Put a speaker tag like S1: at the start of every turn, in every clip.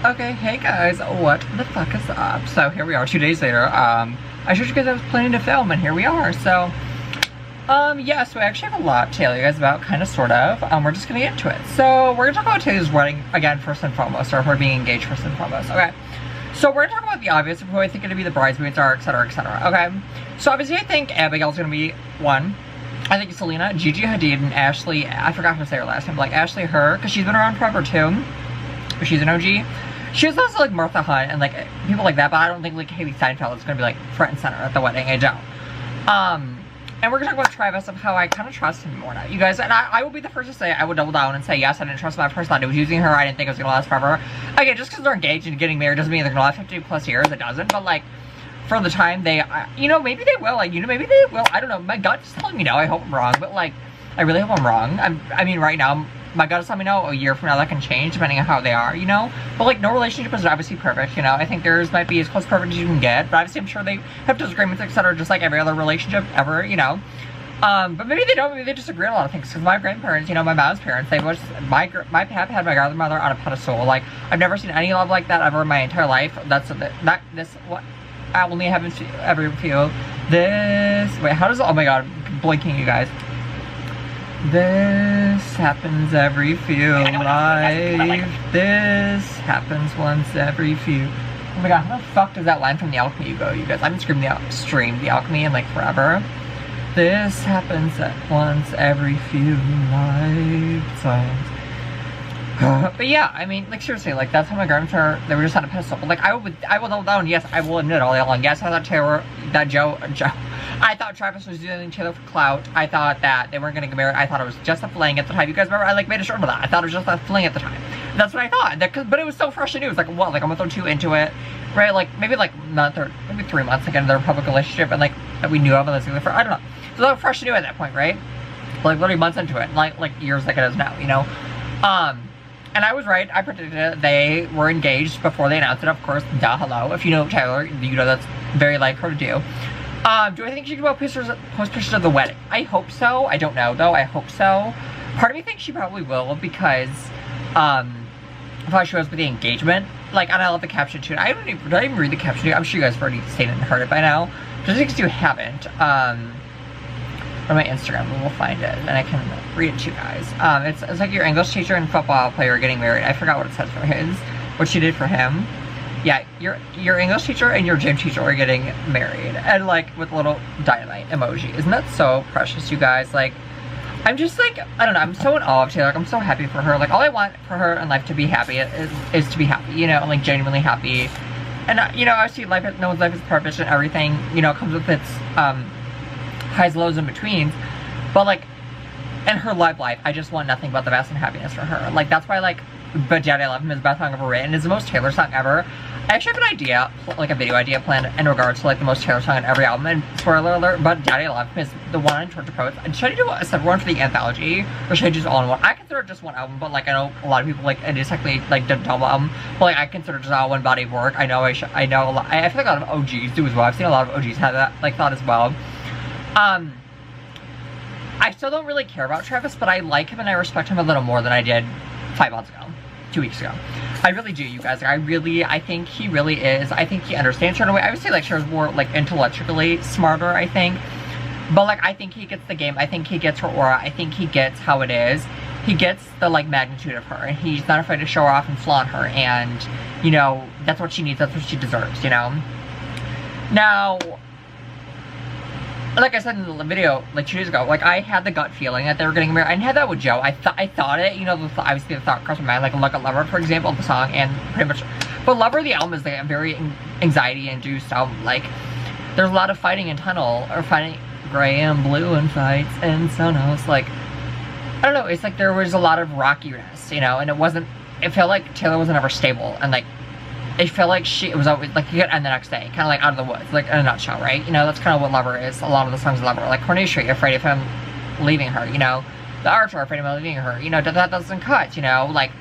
S1: Okay, hey guys, what the fuck is up? So here we are 2 days later. I showed you guys I was planning to film and here we are. So, yeah, so I actually have a lot to tell you guys about, kind of, sort of. We're just gonna get into it. So we're gonna talk about Taylor's wedding again first and foremost, or her being engaged first and foremost, okay? So we're gonna talk about the obvious of who I think are gonna be the bridesmaids are, etc, etc, okay? So obviously I think Abigail's gonna be one. I think Selena, Gigi Hadid, and Ashley, I forgot how to say her last name, but like Ashley, her, because she's been around forever too. She's an OG. She was also like Martha Hunt and like people like that, but I don't think like Haley Steinfeld is gonna be like front and center at the wedding. I don't. And we're gonna talk about Travis of how I kind of trust him more now, you guys. And I will be the first to say I would double down and say yes, I didn't trust him at first. I was using her. I didn't think it was gonna last forever. Again, just because they're engaged and getting married doesn't mean they're gonna last 50+ years. It doesn't. But like for the time they, you know, maybe they will. Like, you know, maybe they will. I don't know. My gut is telling me no. I hope I'm wrong, but like I really hope I'm wrong. I mean, right now. My gut is telling me no, a year from now that can change depending on how they are, you know? But like, no relationship is obviously perfect, you know? I think theirs might be as close to perfect as you can get, but obviously I'm sure they have disagreements, etc., just like every other relationship ever, you know? But maybe they don't, maybe they disagree on a lot of things, because my grandparents, you know, my mom's parents, they was, my pap had my grandmother on a pedestal. Like, I've never seen any love like that ever in my entire life. What I only haven't ever feel this, wait, how does, oh my god, I'm blinking, you guys. This happens every few life. This happens once every few. Oh my god, how the fuck does that line from The Alchemy go, you guys? I've been streaming The Alchemy in like forever. This happens at once every few lifetimes. But yeah, I mean, like seriously, like that's how my grandparents are. They were just on a pedestal. But like I will double down. Yes, I will admit all along. Yes, I thought Joe. I thought Travis was using Taylor for clout. I thought that they weren't gonna get married. I thought it was just a fling at the time. You guys remember? I like made a short of that. I thought it was just a fling at the time. That's what I thought. But it was so fresh and new. It was like what, like a month or two into it, right? Like maybe like month or maybe 3 months like into their public relationship, and like that we knew of, and that's I don't know. So that was fresh and new at that point, right? Like literally months into it, like years like it is now, you know. And I was right. I predicted it. They were engaged before they announced it, of course. Duh, hello. If you know Taylor, you know that's very like her to do. Do I think she can post pictures of the wedding? I hope so. I don't know, though. I hope so. Part of me thinks she probably will because, probably shows with the engagement. Like, and I love the caption, too. Did I even read the caption, too? I'm sure you guys have already seen it and heard it by now. Just in case you haven't, on my Instagram, we'll find it, and I can read it to you guys. It's like your English teacher and football player getting married. I forgot what it says for his, what she did for him. Yeah, your English teacher and your gym teacher are getting married, and like with a little dynamite emoji. Isn't that so precious, you guys? Like, I'm just like, I don't know, I'm so in awe of Taylor. Like, I'm so happy for her. Like, all I want for her in life to be happy is to be happy, you know, and like genuinely happy. And you know, obviously no one's life is perfect, and everything, you know, comes with its highs, lows, in between. But like, in her life, I just want nothing but the best and happiness for her. Like, that's why, like, But Daddy I Love Him is the best song ever written. It's the most Taylor song ever. I actually have an idea, like a video idea planned in regards to like the most Taylor song in every album. And spoiler alert, But Daddy I Love Him is the one on Torture Poets. Should I do a separate one for the anthology, or should I just all in one? I consider it just one album, but like I know a lot of people like it is technically like the double album. But like I consider it just all one body of work. I know I know a lot. I feel like a lot of OGs do as well. I've seen a lot of OGs have that like thought as well. I still don't really care about Travis, but I like him and I respect him a little more than I did 5 months ago, 2 weeks ago. I really do, you guys. I think he really is. I think he understands her in a way. I would say like Cher's more like intellectually smarter, I think. But like I think he gets the game. I think he gets her aura. I think he gets how it is. He gets the like magnitude of her, and he's not afraid to show her off and flaunt her, and you know, that's what she needs, that's what she deserves, you know? Now, like I said in the video, like 2 days ago, like I had the gut feeling that they were getting married. I didn't have that with Joe. I thought it, you know, obviously the thought crossed my mind, like Look at Lover, for example, the song, and pretty much, but Lover, the album, is like a very anxiety-induced album. Like, there's a lot of fighting in tunnel, or fighting gray and blue and fights and Sonos. Like, I don't know, it's like there was a lot of rockiness, you know, and it felt like Taylor wasn't ever stable, and like, it felt like it was always, like, you could end the next day, kind of like Out of the Woods, like, in a nutshell, right? You know, that's kind of what Lover is. A lot of the songs of Lover, like Coronation Street, afraid of him leaving her, you know? The Archer, afraid of him leaving her, you know, that doesn't cut, you know? Like,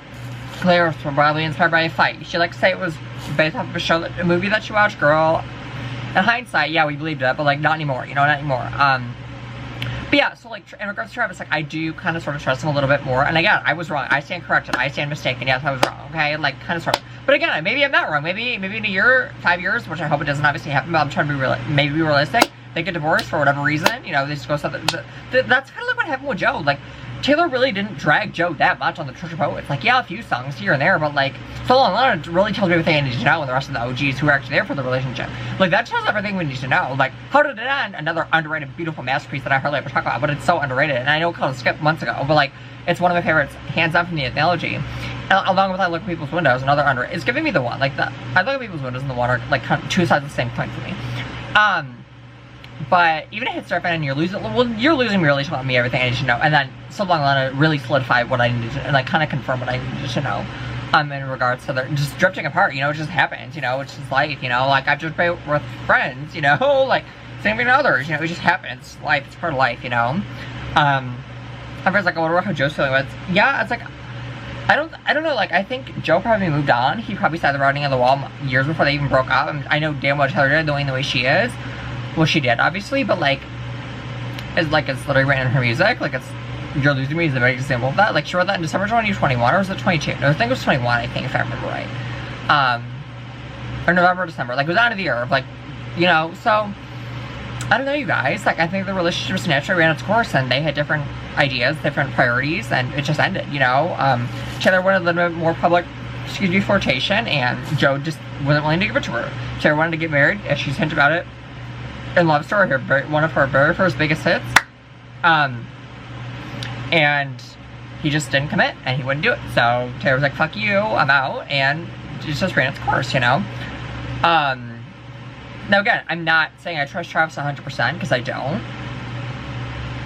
S1: Claire was probably inspired by a fight. She likes to say it was based off of a movie that she watched, girl. In hindsight, yeah, we believed it, but, like, not anymore, you know, not anymore. But yeah, so like in regards to Travis, like I do kind of sort of trust him a little bit more. And again, I was wrong. I stand corrected. I stand mistaken. Yes, I was wrong. Okay, like kind of sort of. But But again, maybe I'm not wrong. Maybe in a year, 5 years, which I hope it doesn't obviously happen, but I'm trying to be maybe be realistic. They get divorced for whatever reason, you know, they just go something. That's kind of like what happened with Joe. Like, Taylor really didn't drag Joe that much on the Trisha Poets. Like, yeah, a few songs here and there, but like, So Long Lana really tells me everything I need to know, and the rest of the OGs who are actually there for the relationship. Like, that tells everything we need to know. Like, how did it end? Another underrated, beautiful masterpiece that I hardly ever talk about, but it's so underrated. And I know it called Skip months ago, but like, it's one of my favorites, hands down from the anthology. Along with I Look at People's Windows, another underrated. It's giving me the one. Like, I Look at People's Windows and the one are like kind of two sides of the same coin for me. But even a hit star fan, you're losing your relationship with me, everything I need to know. And then So Long Lana really solidified what I needed to, and like kind of confirmed what I needed to know. In regards to their just drifting apart, you know, it just happens, you know, it's just life, you know, like I've just been with friends, you know, like same thing to others, you know, it just happens. Life, it's part of life, you know. Everyone's like, I wonder how Joe's feeling with. Yeah, it's like I don't know, like I think Joe probably moved on. He probably saw the writing on the wall years before they even broke up. I know damn well Taylor did, knowing the way she is. Well, she did, obviously, but like, it's literally written in her music. Like, it's You're Losing Me is a big example of that. Like, she wrote that in December 2021, or was it 22? No, I think it was 21, I think, if I remember right. Or November, December. Like, it was out of the year. Like, you know, so, I don't know, you guys. Like, I think the relationship just naturally ran its course, and they had different ideas, different priorities, and it just ended, you know? Taylor wanted a little bit more public, flirtation, and Joe just wasn't willing to give it to her. Taylor wanted to get married, as she's hinted about it in Love Story, one of her very first biggest hits. And he just didn't commit, and he wouldn't do it. So Taylor was like, fuck you, I'm out, and it just ran its course, you know? Now again, I'm not saying I trust Travis 100%, because I don't.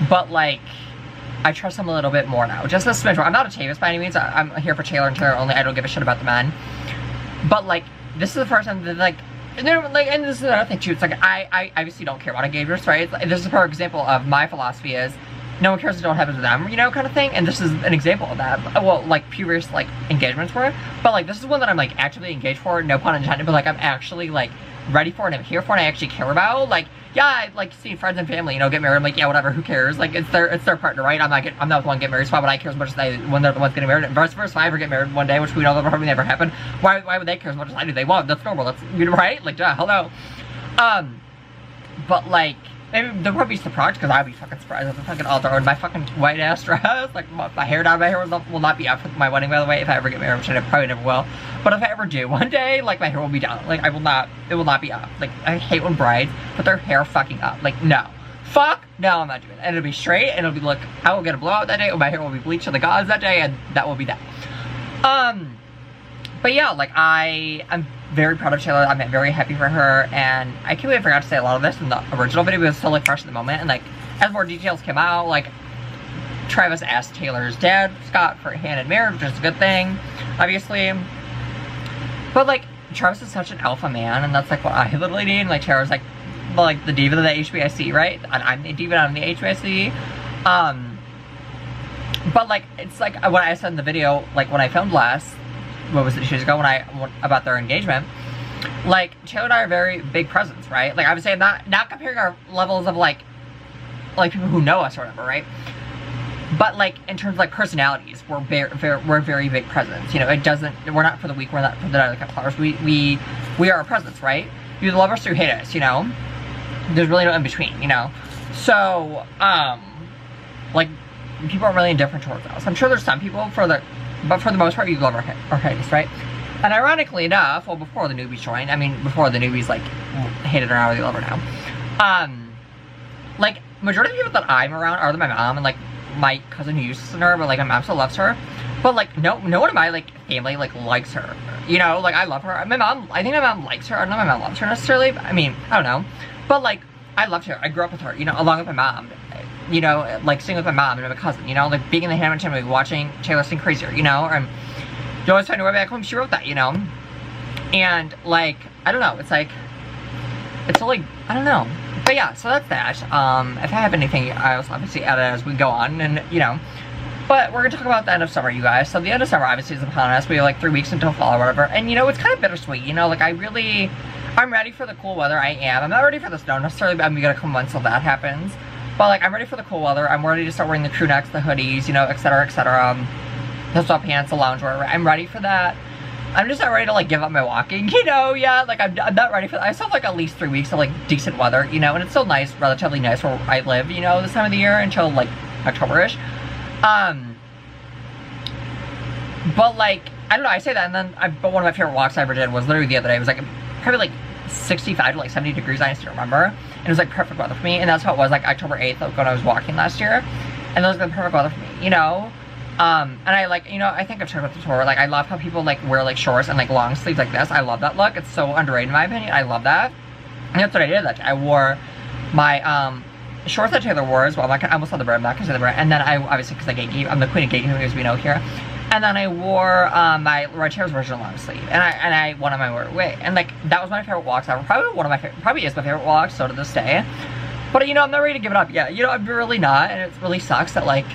S1: But like, I trust him a little bit more now. Just a smidge more. I'm not a Tayvis by any means. I'm here for Taylor and Taylor only. I don't give a shit about the men. But like, this is the first time that like, and this is another thing too, it's like, I obviously don't care about engagements, right? Like, this is a perfect example of my philosophy is, no one cares if it don't happen to them, you know, kind of thing, and this is an example of that. Well, like, previous, like, engagements were, but like, this is one that I'm, like, actively engaged for, no pun intended, but like, I'm actually, like, ready for and I'm here for and I actually care about. Like, yeah, I like seeing friends and family, you know, get married. I'm like, yeah, whatever, who cares? Like, it's their partner, right? I'm not the one getting married, so why would I care as much as they, when they're the ones getting married? And vice versa, if I ever get married one day, which we know that will probably never happen, why would they care as much as I do? They won't, that's normal, that's, you know, right? Like, duh, hello. But like, maybe they'll probably be surprised, because I'd be fucking surprised at the fucking altar in my fucking white ass dress. Like, my hair down, my hair will not be up for my wedding, by the way, if I ever get married, which I probably never will. But if I ever do, one day, like, my hair will be down. Like, it will not be up. Like, I hate when brides put their hair fucking up. Like, no. Fuck, no, I'm not doing it. And it'll be straight, and it'll be, like, I will get a blowout that day, or my hair will be bleached to the gods that day, and that will be that. But yeah, like, I'm very proud of Taylor. I'm very happy for her, and I can't believe I forgot to say a lot of this in the original video, but it was still, like, fresh in the moment, and, like, as more details came out, like, Travis asked Taylor's dad, Scott, for a hand in marriage, which is a good thing, obviously. But, like, Travis is such an alpha man, and that's, like, what I literally need, and, like, Taylor's, like, the diva of the HBIC, right? And I'm the diva, I'm the HBIC. But, like, it's, like, what I said in the video, like, when I filmed last, what was it, 2 years ago, about their engagement, like, Taylor and I are very big presence, right? Like, I would say I'm not comparing our levels of, like, people who know us or whatever, right? But, like, in terms of, like, personalities, we're very big presence, you know, we're not for the weak, we're not for the other flowers, we are a presence, right? You love us or you hate us, you know? There's really no in between, you know? So, like, people are really indifferent towards us. I'm sure there's some people but for the most part, you love or hate us, right? And ironically enough, well, before the newbies joined, I mean, before the newbies, like, hated her now, or they love her now, like, majority of the people that I'm around are my mom and, like, my cousin who used to listen to her, but, like, my mom still loves her. But, like, no one in my, like, family, like, likes her. You know, like, I love her. I think my mom likes her. I don't know if my mom loves her necessarily. I mean, I don't know. But, like, I loved her. I grew up with her, you know, along with my mom. You know, like, singing with my mom and my cousin, you know, like, being in the Hamilton movie, watching Taylor sing Crazier, you know, and you always find her way back home, she wrote that, you know, and, like, I don't know, it's like, it's so, like, I don't know, but yeah, so that's that. If I have anything, I'll obviously add it as we go on, and, you know, but we're gonna talk about the end of summer, you guys. So the end of summer, obviously, is upon us. We have, like, 3 weeks until fall or whatever, and, you know, it's kind of bittersweet, you know, like, I'm ready for the cool weather, I am. I'm not ready for the snow necessarily, but I'm gonna come once until that happens. But, like, I'm ready for the cool weather. I'm ready to start wearing the crew necks, the hoodies, you know, etc., etc. The sweatpants, the loungewear. I'm ready for that. I'm just not ready to like give up my walking, you know, yet. Like I'm not ready for that. I still have like at least 3 weeks of like decent weather, you know, and it's still nice, relatively nice where I live, you know, this time of the year until like October-ish. But like, I don't know, I say that, and then but one of my favorite walks I ever did was literally the other day. It was like probably like 65 to like 70 degrees, I still remember. And it was like perfect weather for me, and that's how it was like October 8th like, when I was walking last year. And that was the perfect weather for me, you know? And I like, you know, I think I've talked about this before, like I love how people like wear like shorts and like long sleeves like this. I love that look. It's so underrated in my opinion. I love that. And that's what I did that day. I wore my shorts that Taylor wore as well. I almost saw the brand, I'm not gonna say the brand. And then I, obviously because I'm the queen of gatekeeping as we know here. And then I wore my Red Taylor's version long sleeve. And I went on my way. And like, that was my favorite walks ever. Probably is my favorite walk, so to this day. But you know, I'm not ready to give it up yet. You know, I'm really not. And it really sucks that like,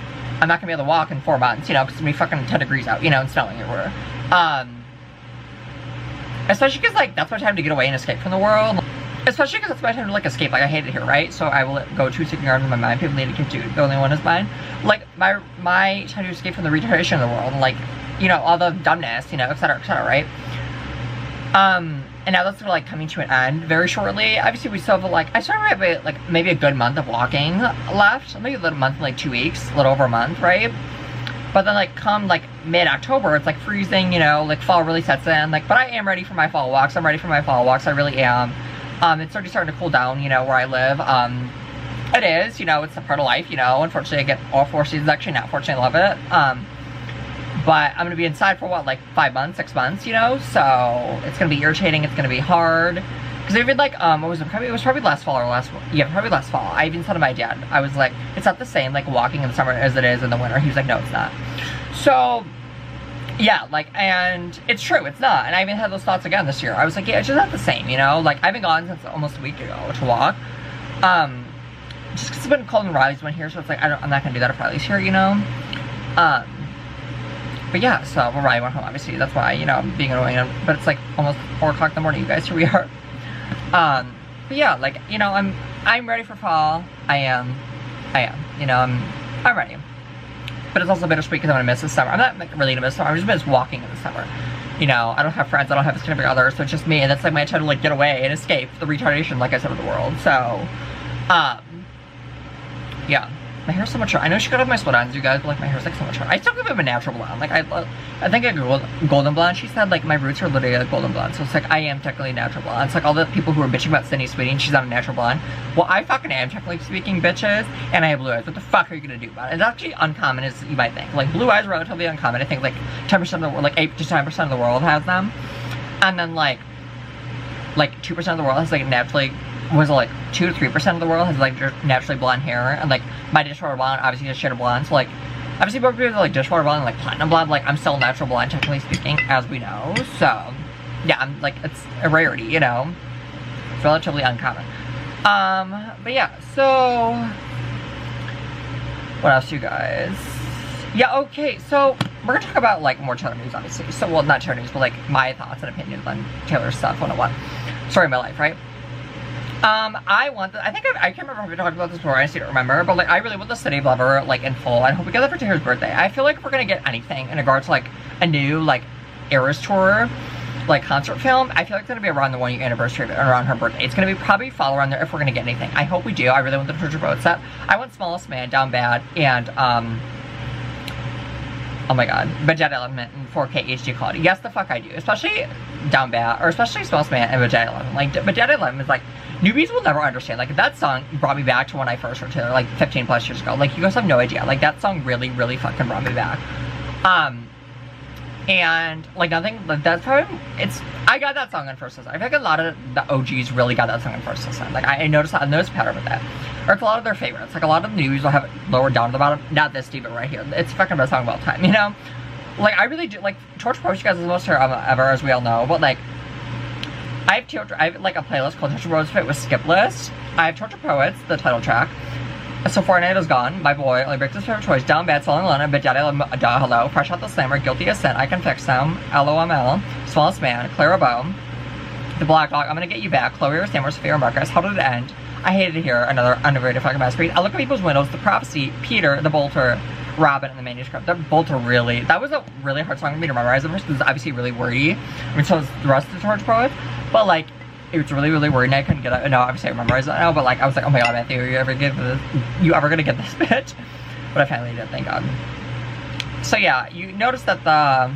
S1: I'm not gonna be able to walk in 4 months, you know, because it's gonna be fucking 10 degrees out, you know, and snowing everywhere. Especially because, like, that's my time to get away and escape from the world. Especially because it's my time to, like, escape. Like, I hate it here, right? So I will go to a secret garden in my mind. People need to get to. The only one is mine. Like, my time to escape from the retardation of the world. And, like, you know, all the dumbness, you know, etc., right? And now that's like coming to an end very shortly. Obviously, we still have like, I still have like maybe a good month of walking left. Maybe a little month, like 2 weeks, a little over a month, right? But then like come like mid-October, it's like freezing, you know, like fall really sets in. Like, but I am ready for my fall walks. I'm ready for my fall walks. I really am. It's already starting to cool down, you know, where I live. It is, you know, it's a part of life, you know. Unfortunately, I get all 4 seasons. Actually, not fortunately, I love it. But I'm gonna be inside for what, like 5 months, 6 months, you know? So it's gonna be irritating, it's gonna be hard. Cause even like, it was probably last fall or probably last fall. I even said to my dad, I was like, it's not the same like walking in the summer as it is in the winter. He was like, no, it's not. So, yeah, like, and it's true, it's not. And I even had those thoughts again this year. I was like, yeah, it's just not the same, you know? Like, I haven't gone since almost a week ago to walk. Just cause it's been cold and Riley's been here, so it's like, I'm not gonna do that if Riley's here, you know? But yeah, so, well, Riley went home, obviously, that's why, you know, I'm being annoying, but it's like almost 4 o'clock in the morning, you guys, here we are. But yeah, like, you know, I'm ready for fall. I am, you know, I'm ready. But it's also bittersweet because I'm gonna miss this summer. I'm not like, really gonna miss summer, I'm just miss walking in the summer. You know, I don't have friends, I don't have a significant other, so it's just me, and that's like my time to like get away and escape the retardation, like I said, of the world. So, yeah. My hair's so much shorter. I know she could have my split ends, you guys, but like my hair's like so much shorter. I still give it a natural blonde. Like I think a golden blonde. She said like my roots are literally a golden blonde, so it's like I am technically natural blonde. It's like all the people who are bitching about Sydney Sweetie and she's not a natural blonde. Well, I fucking am, technically speaking, bitches, and I have blue eyes. What the fuck are you gonna do about it? It's actually uncommon as you might think. Like blue eyes are relatively uncommon. I think like 10% of the world, like 8 to 10% of the world has them, and then like 2% of the world has like naturally. Was like 2 to 3% of the world has like naturally blonde hair, and like my dishwater blonde obviously is shade of blonde, so like obviously both people like dishwater blonde and like platinum blonde, like I'm still natural blonde technically speaking, as we know. So yeah, I'm like, it's a rarity, you know, it's relatively uncommon. But yeah, so what else, you guys? Yeah, okay, so we're gonna talk about like more Taylor news, obviously. So, well, not Taylor news, but like my thoughts and opinions on Taylor stuff 101. Story of my life, right? I can't remember if we talked about this before, I just don't remember, but like, I really want the City of Lover, like, in full. I hope we get that for Taylor's birthday. I feel like if we're gonna get anything in regards to, like, a new, like, Eras Tour, like, concert film, I feel like it's gonna be around the 1 year anniversary of it, around her birthday. It's gonna be probably fall around there if we're gonna get anything. I hope we do. I really want the Torture Boat set. I want Smallest Man, Down Bad, and, oh my god, Vegeta Element in 4K HD quality. Yes, the fuck I do. Especially Down Bad, or especially Smallest Man and Vegeta Element. Like, Vegeta Element is like, newbies will never understand. Like, that song brought me back to when I first heard Taylor, like, 15 plus years ago. Like, you guys have no idea. Like, that song really, really fucking brought me back. And, like, nothing, like, that's probably, I got that song on first listen. I feel like a lot of the OGs really got that song on first listen. Like, I noticed a pattern with that. Or it's a lot of their favorites. Like, a lot of the newbies will have it lower down to the bottom. Not this deep, but right here. It's fucking the best song of all time, you know? Like, I really do, like, Torture Poets, you guys, is the most ever, as we all know. But, like, I have like a playlist called Torture Poets Fit with Skip List. I have Torture Poets, the title track. So Fortnite is Gone, My Boy, Only Breaks His Favorite Choice, Down Bad, Selling Lana, Vegeta, Duh, Hello, Fresh Out the Slammer, Guilty as Sin, I Can Fix Them, LOML, Smallest Man, Clara Bow, The Black Dog, I'm Gonna Get You Back, Chloe or Stammer, Sophia Marcus, How Did It End, I Hated It Here, another underrated fucking masterpiece, I Look at People's Windows, The Prophecy, Peter, The Bolter, Robin and the Manuscript. They're both really, that was a really hard song for me to memorize at first because it's obviously really wordy. I mean, so is the rest of the Torch Poet, but like, it was really, really wordy and I couldn't get it. No, obviously I memorized it now, but like, I was like, oh my god, Matthew, you ever gonna get this bitch? But I finally did, thank god. So yeah, you notice that the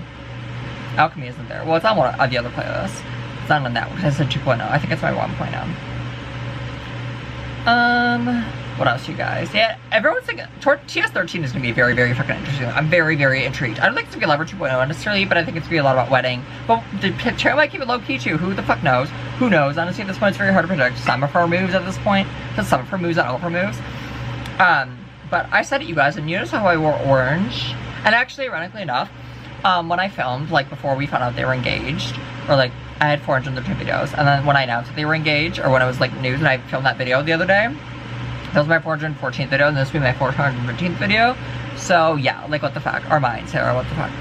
S1: Alchemy isn't there. Well, it's on one of the other playlists. It's not on that one because I said 2.0. I think it's my 1.0. What else, you guys? Yeah, everyone's thinking TS13 is gonna be very, very fucking interesting. I'm very, very intrigued. I don't think it's gonna be Lover 2.0 necessarily, but I think it's gonna be a lot about wedding. But the Tara might keep it low key too. Who the fuck knows? Who knows? Honestly, at this point, it's very hard to predict. Some of her moves at this point, because some of her moves, not all of her moves. But I said it, you guys, and you notice how I wore orange. And actually, ironically enough, when I filmed, like before we found out they were engaged, or like I had 402 videos, and then when I announced that they were engaged, or when it was like news and I filmed that video the other day, that was my 414th video, and this will be my 415th video. So yeah, like what the fuck, or mine, Sarah, what the fuck.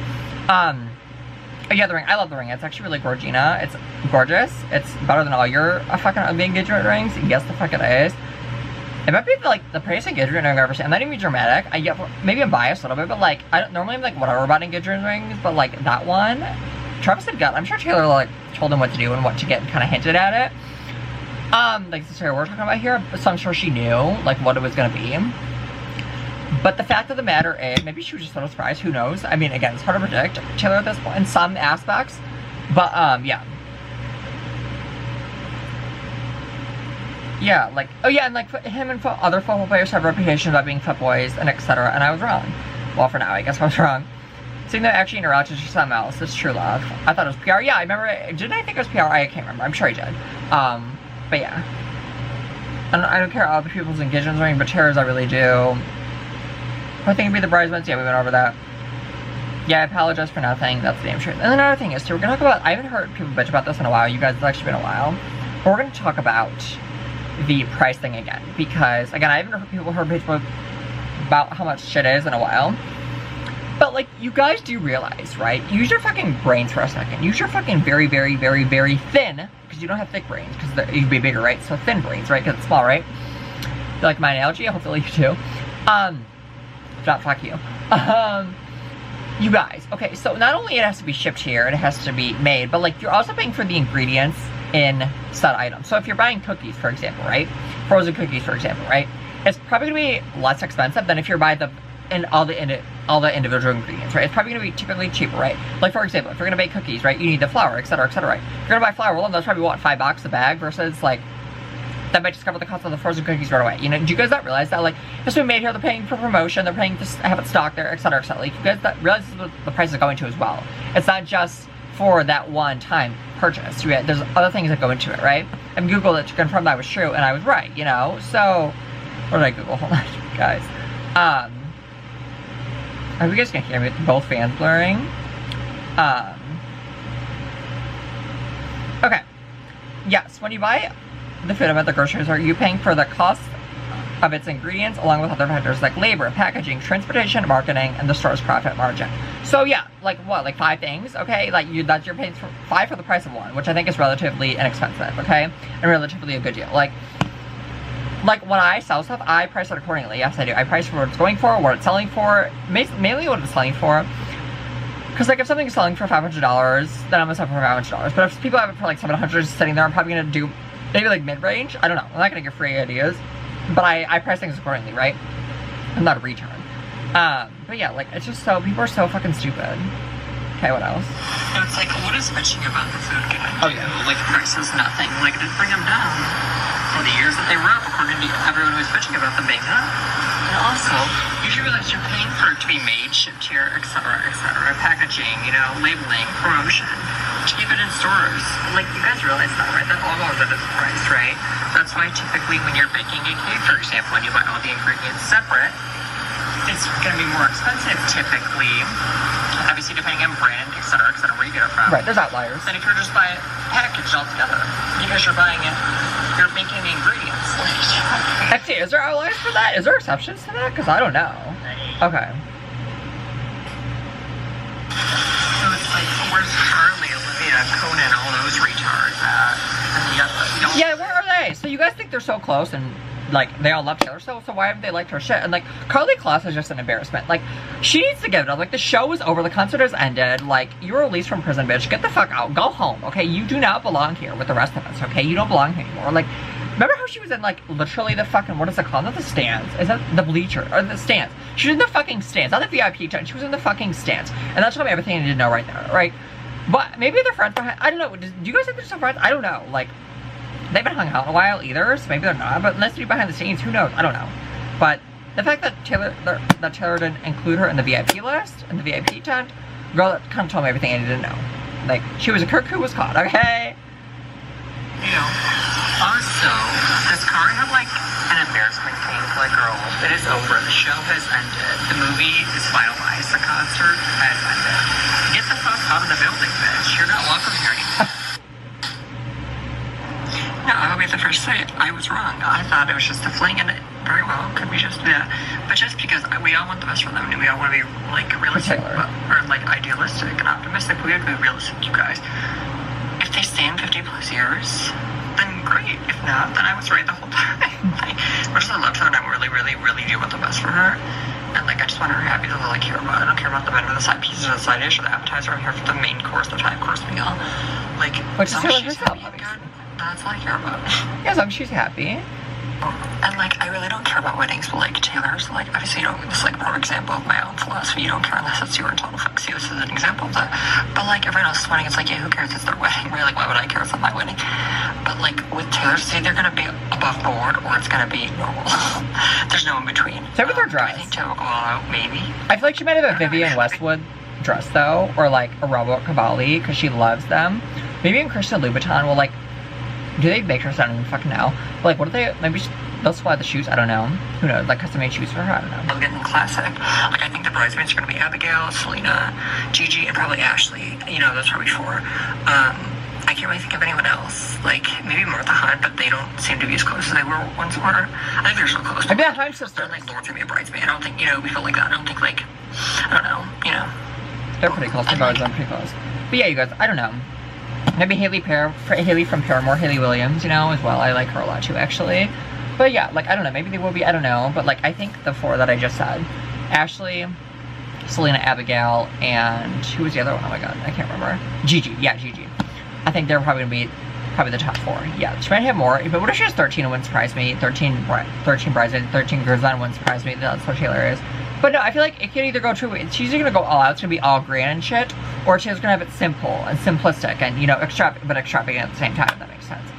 S1: Yeah, the ring, I love the ring. It's actually really gorgina. It's gorgeous. It's better than all your fucking ugly engagement rings. Yes, the fuck it is. It might be like the prettiest engagement ring I've ever seen. I'm not even dramatic. Maybe I'm biased a little bit, but like normally I'm like whatever about engagement rings, but like that one, Travis had got. I'm sure Taylor like told him what to do and what to get and kind of hinted at it. Like the story we're talking about here, so I'm sure she knew like what it was gonna be. But the fact of the matter is, maybe she was just a little surprised. Who knows? I mean, again, it's hard to predict Taylor at this point in some aspects, but yeah. Yeah, like, oh yeah, and like him and other football players have reputations about being footboys and etc. And I was wrong. Well, for now, I guess I was wrong. Seeing that actually interacted with something else. It's true love. I thought it was PR. Yeah, I remember. Didn't I think it was PR? I can't remember. I'm sure I did. But yeah. I don't care other people's engagements ring, but Tara's I really do. I think it'd be the bridesmaids. Yeah, we went over that. Yeah, I apologize for nothing. That's the damn truth. And another thing is, too, we're gonna talk about. I haven't heard people bitch about this in a while. You guys, it's actually been a while. But we're gonna talk about the price thing again, because again I haven't heard people about how much shit is in a while, but like you guys do realize, right? Use your fucking brains for a second. Use your fucking very, very, very, very thin, because you don't have thick brains, because you'd be bigger, right? So thin brains, right? Because it's small, right? You like my analogy? Hopefully you do. If not, fuck you. You guys, okay, so not only it has to be shipped here, it has to be made, but like you're also paying for the ingredients in said items. So if you're buying cookies, for example, right? Frozen cookies, for example, right? It's probably gonna be less expensive than if you're buying all the individual ingredients, right? It's probably gonna be typically cheaper, right? Like for example, if you're gonna bake cookies, right? You need the flour, etc., etc., right? If you're gonna buy flour, well, that's probably what, $5 a bag versus like that might just cover the cost of the frozen cookies right away. You know, do you guys not realize that like it's been made here? They're paying for promotion, they're paying to have it stocked there, etc., etc. Like you guys that realize this is what the price is going to as well. It's not just for that one time purchase. There's other things that go into it, right? And Googled it to confirm that was true, and I was right, you know? So, what did I Google? Hold on, guys. Are you guys gonna hear me? Both fans blurring. Okay. Yes, when you buy the food at the grocery store, you're paying for the cost of its ingredients along with other factors like labor, packaging, transportation, marketing, and the store's profit margin. So yeah, like what, like 5 things, okay? Like you're paying for 5 for the price of 1, which I think is relatively inexpensive, okay? And relatively a good deal. Like when I sell stuff, I price it accordingly. Yes, I do. I price for what it's going for, what it's selling for, mainly what it's selling for. Because like if something is selling for $500, then I'm gonna sell it for $500. But if people have it for like $700 sitting there, I'm probably gonna do maybe like mid-range. I don't know. I'm not gonna give free ideas. But I price things accordingly, right? I'm not a retard. But yeah, like, it's just so, people are so fucking stupid. Okay, what else?
S2: And it's like, what is bitching about the food gonna do? Like, the price is nothing. Like, just bring them down. For the years that they were up, according to everyone who's bitching about them being up. And also, you should realize you're paying for it to be made, shipped here, etc., etc. Packaging, you know, labeling, promotion. To keep it in stores. Like, you guys realize that, right? That all goes into the price, right? That's why typically when you're baking a cake, for example, when you buy all the ingredients separate, it's gonna be more expensive typically. Obviously, depending on brand, etc., where you get it from.
S1: Right, there's outliers.
S2: Then if you're just buying it packaged all together, because you're buying it, you're making the ingredients.
S1: Actually, is there outliers for that? Is there exceptions to that? Because I don't know. Okay.
S2: So it's like, where's Karlie, Olivia, Conan, all those retards at?
S1: Yeah, where are they? So you guys think they're so close and like they all love Taylor, so why haven't they liked her shit? And like Karlie Kloss is just an embarrassment. Like She needs to give it up. Like, the show is over. The concert has ended. Like, you were released from prison, bitch. Get the fuck out. Go home, okay? You do not belong here with the rest of us, okay? You don't belong here anymore. Like, remember how she was in, like, literally the fucking, what is it called? Not the stands. Is that the bleacher? Or the stands. She was in the fucking stands. Not the VIP tent. She was in the fucking stands. And that told me everything I needed to know right there, right? But maybe they're friends behind. I don't know. Do you guys think they're still friends? I don't know. Like, they haven't hung out in a while either, so maybe they're not. But unless they're behind the scenes, who knows? I don't know. But the fact that Taylor didn't include her in the VIP list, in the VIP tent, girl, that kind of told me everything I needed to know. Like, she was a Kirk who was caught, okay?
S2: You know, also, does Karlie have, like, an embarrassment claim for, like, girl? It is over. The show has ended. The movie is finalized. The concert has ended. Get the fuck out of the building, bitch. You're not welcome here anymore. No, I'll be the first to say it. I was wrong. I thought it was just a fling, and it very well could be just, yeah. But just because we all want the best for them, and we all want to be, like, realistic, or, like, idealistic and optimistic, we have to be realistic, you guys. If they stay in 50 plus years, then great. If not, then I was right the whole time. Like, much as I love her, and I really, really, really do want the best for her. And, like, I just want her happy. That's all I care about. I don't care about the men or the side pieces or the side dish or the appetizer. I'm here for the main course, the 5-course meal. Like,
S1: which is she's happy and good.
S2: That's all I care about.
S1: Yeah, so she's happy.
S2: And, like, I really don't care about weddings, but, like, Taylor's, like, obviously, you know, this is, like, a poor example of my own philosophy. You don't care unless it's your total fuck. See, this is an example of that. But, like, everyone else's wedding, it's like, yeah, who cares? It's their wedding. Really, like, why would I care? It's not my wedding. But, like, with Taylor's, it's either going to be above board or it's going to be normal. There's no in between.
S1: Same with her dress.
S2: I think Taylor will go all out, maybe.
S1: I feel like she might have a Vivienne Westwood dress, though, or, like, a Robert Cavalli, because she loves them. Maybe in Christian Louboutin will, like, do they make her? I don't even fucking know. But, like, what do they, maybe they'll supply the shoes, I don't know. Who knows, like, custom made shoes for her, I don't know.
S2: I'm getting classic. Like, I think the bridesmaids are going to be Abigail, Selena, Gigi, and probably Ashley. You know, those are probably 4. I can't really think of anyone else. Like, maybe Martha Hunt, but they don't seem to be as close as they were once were. I think they're so close.
S1: Maybe that Hunt sister.
S2: They're, like, Lauren's going to be a bridesmaid. I don't think, you know, we feel like that. I don't think, like, I don't know, you know.
S1: They're pretty close. They're pretty close. But yeah, you guys, I don't know. Maybe Haley from Paramore, Haley Williams, you know, as well. I like her a lot too, actually. But yeah, like, I don't know. Maybe they will be, I don't know. But, like, I think the 4 that I just said. Ashley, Selena, Abigail, and who was the other one? Oh my god, I can't remember. Gigi. Yeah, Gigi. I think they're probably going to be the top 4. Yeah, she might have more. But what if she has 13 and wouldn't surprise me? 13 bridesmaids, 13 girls on wouldn't surprise me. That's what Taylor is. But no, I feel like it could either go 2 ways. She's either going to go all out, it's going to be all grand and shit, or she's going to have it simple and simplistic and, you know, extravagant at the same time, if that makes sense.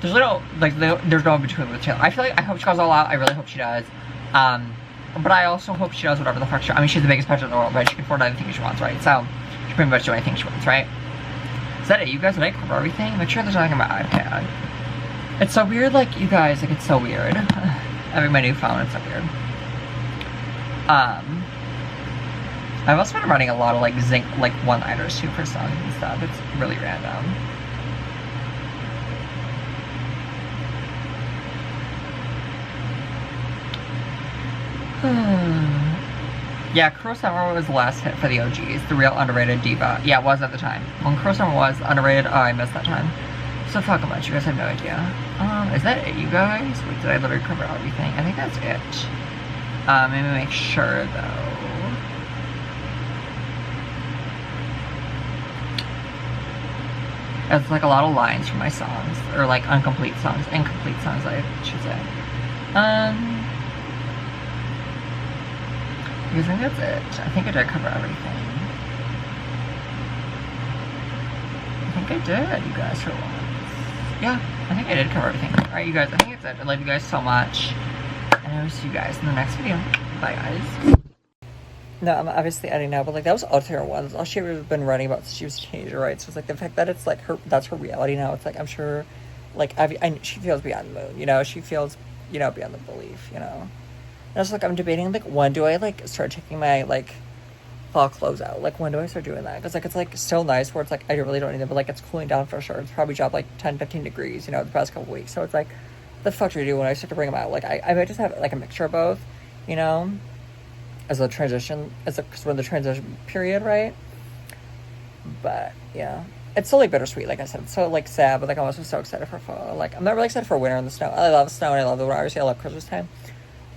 S1: There's there's no in between with Taylor. I feel like, I hope she goes all out. I really hope she does. But I also hope she does whatever the fuck I mean, she's the biggest pageant in the world, right? She can afford anything she wants, right? So, she can pretty much do anything she wants, right? Is that it, you guys? Did I cover everything? Make sure there's nothing on my iPad. It's so weird, like, you guys, like, it's so weird. Having my new phone, it's so weird. I've also been running a lot of, like, zinc, like, one-liners, too, for songs and stuff. It's really random. Yeah, Cruel Summer was the last hit for the OGs, the real underrated diva. Yeah, it was at the time. When Cruel Summer was underrated, oh, I missed that time. So fucking much, you guys have no idea. Is that it, you guys? Wait, did I literally cover everything? I think that's it. Maybe make sure, though. It's like a lot of lines from my songs, or like incomplete songs, I should say. I think that's it. I think I did cover everything. I think I did, you guys, for once. Yeah, I think I did cover everything. Alright, you guys, I think that's it. I love you guys so much. And I will see you guys in the next video. Bye, guys. No, I'm obviously editing now, but like that was all her ones. All she ever been writing about since she was a teenager, right? So it's like the fact that it's like that's her reality now. It's like, I'm sure, like, she feels beyond the moon, you know? She feels, you know, beyond the belief, you know? And it's like, I'm debating, like, when do I, like, start taking my, like, fall clothes out? Like, when do I start doing that? Because, like, it's, like, still nice where it's, like, I really don't need it, but, like, it's cooling down for sure. It's probably dropped, like, 10, 15 degrees, you know, the past couple weeks. So it's, like, the fuck do I do when I start to bring them out? Like, I might just have, like, a mixture of both, you know? As a transition, because we're in the transition period, right? But, yeah. It's so, like, bittersweet, like I said. It's so, like, sad, but, like, I'm also so excited for fall. Like, I'm not really excited for winter and the snow. I love snow and I love the winter. Obviously, I love Christmas time.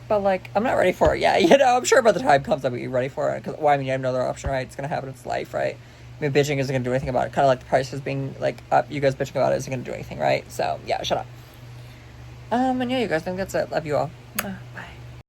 S1: But, like, I'm not ready for it yet. You know, I'm sure by the time comes I'll be ready for it. Because, well, I mean, you have no other option, right? It's going to happen. It's life, right? I mean, bitching isn't going to do anything about it. Kind of like the prices being, like, up. You guys bitching about it isn't going to do anything, right? So, yeah, shut up. And yeah, you guys, I think that's it. Love you all. Bye.